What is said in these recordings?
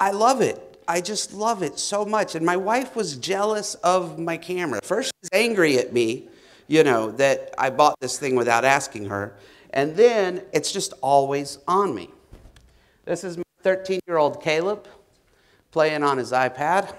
I love it. I just love it so much. And my wife was jealous of my camera. First, she was angry at me, you know, that I bought this thing without asking her. And then it's just always on me. This is my 13-year-old Caleb playing on his iPad.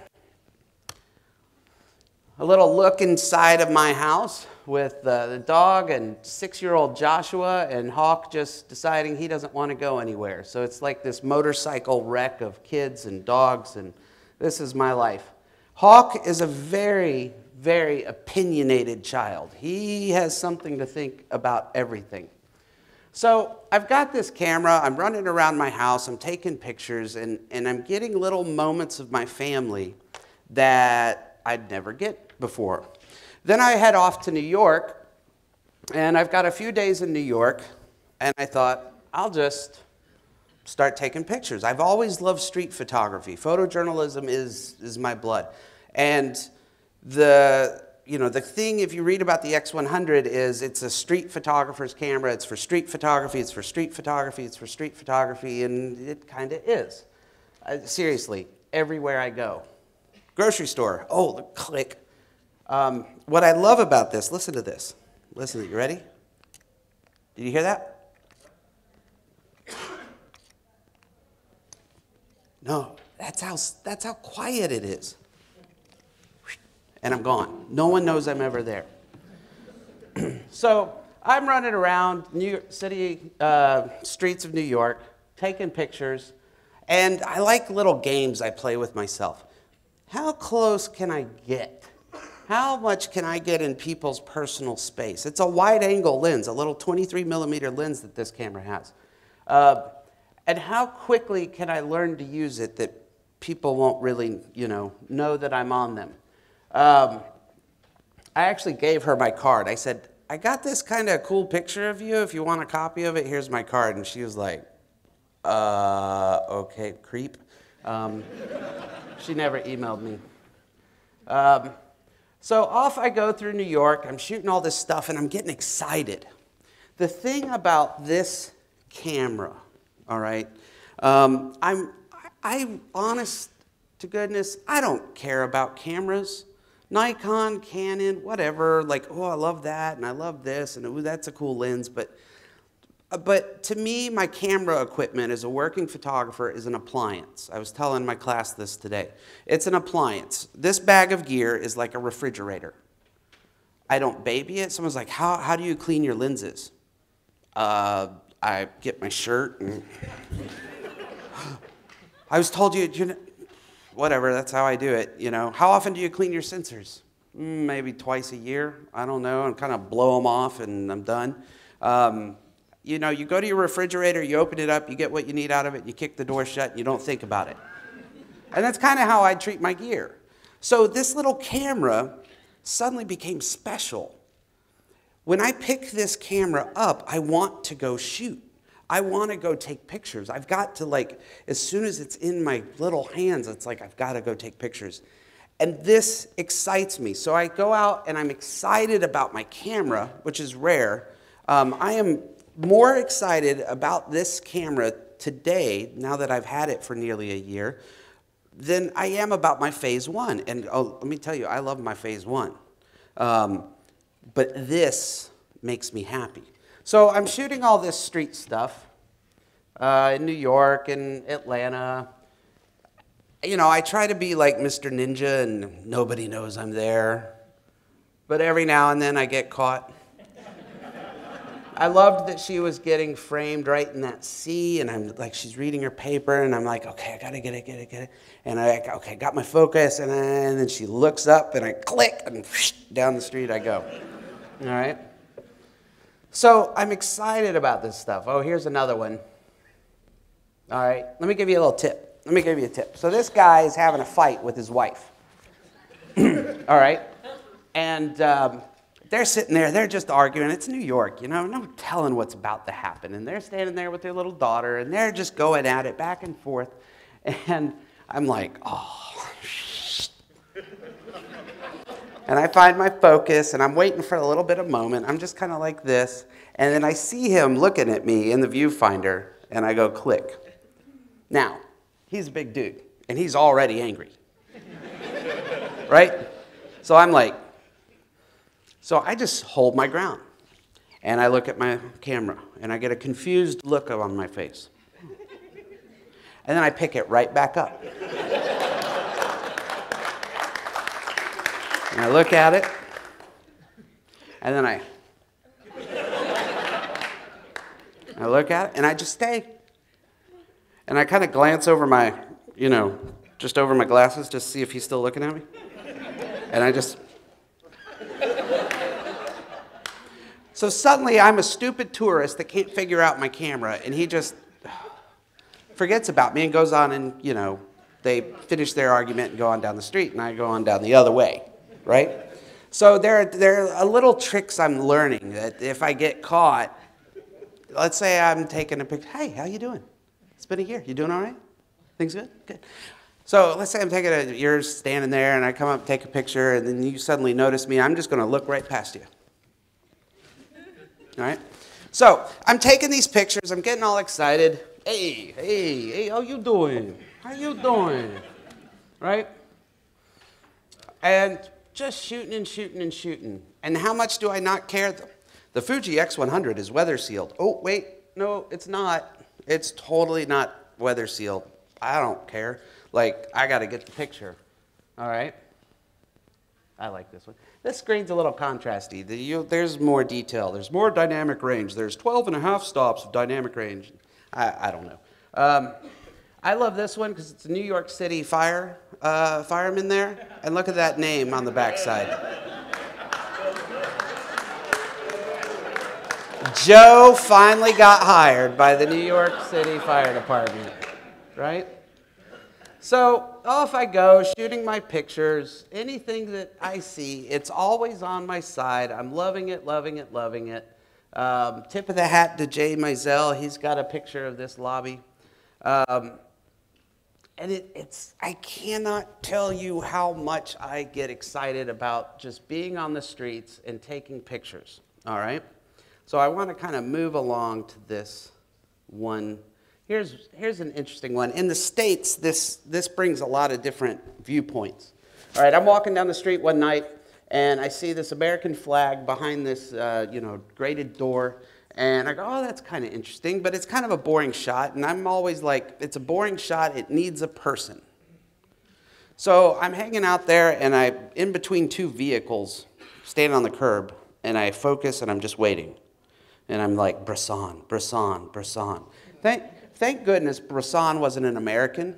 A little look inside of my house with the dog and 6-year-old Joshua and Hawk just deciding he doesn't want to go anywhere. So it's like this motorcycle wreck of kids and dogs, and this is my life. Hawk is a very, very opinionated child. He has something to think about everything. So I've got this camera, I'm running around my house, I'm taking pictures, and I'm getting little moments of my family that I'd never get before. Then I head off to New York, and I've got a few days in New York, and I thought, I'll just start taking pictures. I've always loved street photography. Photojournalism is my blood. And the thing, if you read about the X100, is it's a street photographer's camera. It's for street photography. It's for street photography. It's for street photography, and it kind of is. Seriously, everywhere I go. Grocery store. Oh, click. What I love about this, listen to this. Listen, you ready? Did you hear that? No, that's how quiet it is. And I'm gone. No one knows I'm ever there. So I'm running around New York City streets of New York, taking pictures, and I like little games I play with myself. How close can I get? How much can I get in people's personal space? It's a wide-angle lens, a little 23-millimeter lens that this camera has. And how quickly can I learn to use it that people won't really, know that I'm on them? I actually gave her my card. I said, I got this kind of cool picture of you. If you want a copy of it, here's my card. And she was like, okay, creep. She never emailed me. So off I go through New York. I'm shooting all this stuff, and I'm getting excited. The thing about this camera, all right, I'm honest to goodness, I don't care about cameras. Nikon, Canon, whatever, like, oh, I love that, and I love this, and ooh, that's a cool lens. But to me, my camera equipment as a working photographer is an appliance. I was telling my class this today. It's an appliance. This bag of gear is like a refrigerator. I don't baby it. Someone's like, how do you clean your lenses? I get my shirt and I was told whatever, that's how I do it, How often do you clean your sensors? Maybe twice a year, I don't know, and kind of blow them off and I'm done. You go to your refrigerator, you open it up, you get what you need out of it, you kick the door shut, and you don't think about it. And that's kind of how I treat my gear. So this little camera suddenly became special. When I pick this camera up, I want to go shoot. I want to go take pictures. I've got to, as soon as it's in my little hands, it's like I've got to go take pictures. And this excites me. So I go out and I'm excited about my camera, which is rare. I am more excited about this camera today, now that I've had it for nearly a year, than I am about my Phase 1. And let me tell you, I love my Phase 1. But this makes me happy. So I'm shooting all this street stuff in New York and Atlanta. I try to be like Mr. Ninja and nobody knows I'm there. But every now and then I get caught. I loved that she was getting framed right in that sea, and I'm like, she's reading her paper, and I'm like, okay, I gotta get it. And I got my focus, and then she looks up, and I click, and down the street I go. All right? So I'm excited about this stuff. Oh, here's another one. All right, let me give you a little tip. Let me give you a tip. So this guy is having a fight with his wife. All right? And they're sitting there, they're just arguing. It's New York, no telling what's about to happen. And they're standing there with their little daughter, and they're just going at it back and forth. And I'm like, oh. And I find my focus, and I'm waiting for a little bit of moment. I'm just kind of like this. And then I see him looking at me in the viewfinder, and I go, click. Now, he's a big dude. and he's already angry, right? So I'm like, so I just hold my ground, and I look at my camera, and I get a confused look on my face. And then I pick it right back up. And I look at it, and then I look at it, and I just stay. And I kind of glance over my, just over my glasses just to see if he's still looking at me. And I just... So suddenly I'm a stupid tourist that can't figure out my camera, and he just forgets about me and goes on and, they finish their argument and go on down the street, and I go on down the other way, right? So there are little tricks I'm learning that if I get caught, let's say I'm taking a picture. Hey, how you doing? It's been a year. You doing all right? Things good? Good. So let's say you're standing there, and I come up and take a picture, and then you suddenly notice me. I'm just going to look right past you. All right? So I'm taking these pictures. I'm getting all excited. Hey, how you doing? How you doing? Right? And just shooting and shooting and shooting. And how much do I not care? The Fuji X100 is weather sealed. Oh, wait, no, it's not. It's totally not weather sealed. I don't care. Like, I got to get the picture. All right? I like this one. This screen's a little contrasty. There's more detail. There's more dynamic range. There's 12.5 stops of dynamic range. I don't know. I love this one because it's a New York City fireman there. And look at that name on the backside. Joe finally got hired by the New York City Fire Department, right? So off I go, shooting my pictures. Anything that I see, it's always on my side. I'm loving it, loving it, loving it. Tip of the hat to Jay Mizell. He's got a picture of this lobby. And I cannot tell you how much I get excited about just being on the streets and taking pictures, all right? So I want to kind of move along to this one. Here's an interesting one. In the States, this brings a lot of different viewpoints. All right, I'm walking down the street one night, and I see this American flag behind this, grated door, and I go, oh, that's kind of interesting, but it's kind of a boring shot, and I'm always like, it's a boring shot, it needs a person. So I'm hanging out there, and I'm in between two vehicles, standing on the curb, and I focus, and I'm just waiting. And I'm like, Bresson, Bresson, Bresson. Thank goodness Bresson wasn't an American,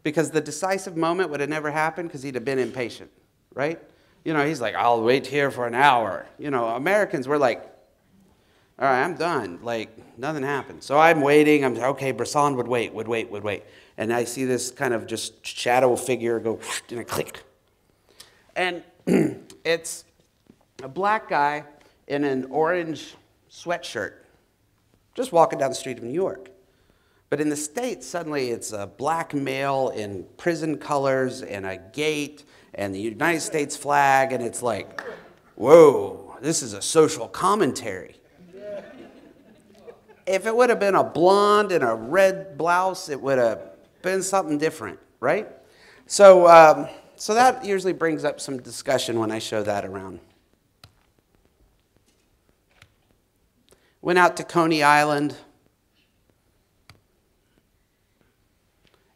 because the decisive moment would have never happened because he'd have been impatient, right? He's like, I'll wait here for an hour. Americans were like, all right, I'm done. Like, nothing happened. So I'm waiting. I'm okay, Bresson would wait. And I see this kind of just shadow figure go, and a click. And it's a black guy in an orange sweatshirt, just walking down the street of New York. But in the States, suddenly it's a black male in prison colors and a gate and the United States flag, and it's like, whoa, this is a social commentary. If it would have been a blonde in a red blouse, it would have been something different, right? So, so that usually brings up some discussion when I show that around. Went out to Coney Island,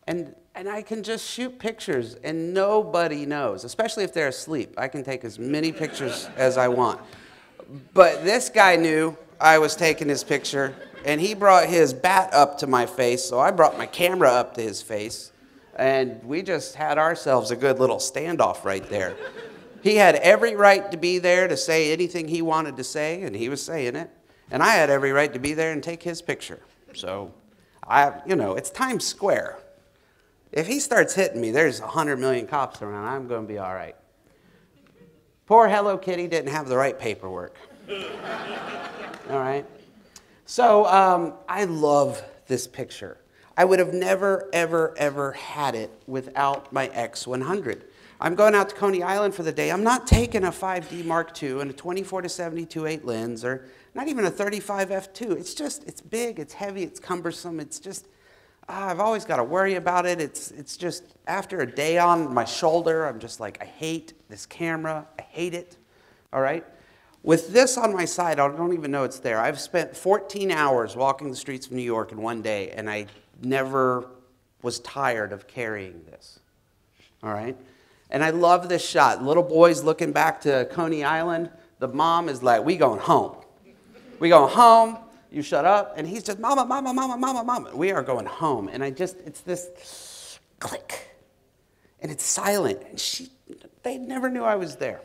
and I can just shoot pictures, and nobody knows, especially if they're asleep. I can take as many pictures as I want. But this guy knew I was taking his picture, and he brought his bat up to my face, so I brought my camera up to his face, and we just had ourselves a good little standoff right there. He had every right to be there to say anything he wanted to say, and he was saying it. And I had every right to be there and take his picture. So, it's Times Square. If he starts hitting me, there's 100 million cops around. I'm going to be all right. Poor Hello Kitty didn't have the right paperwork. All right? So, I love this picture. I would have never, ever, ever had it without my X100. I'm going out to Coney Island for the day. I'm not taking a 5D Mark II and a 24-70 lens, or not even a 35 f2. It's big, it's heavy, it's cumbersome. It's just, I've always got to worry about it. It's just, after a day on my shoulder, I'm just like, I hate this camera. I hate it, all right? With this on my side, I don't even know it's there. I've spent 14 hours walking the streets of New York in one day, and I never was tired of carrying this, all right? And I love this shot. Little boy's looking back to Coney Island. The mom is like, we going home. We going home. You shut up. And he's just, mama, mama, mama, mama, mama. We are going home. And it's this click. And it's silent. And they never knew I was there.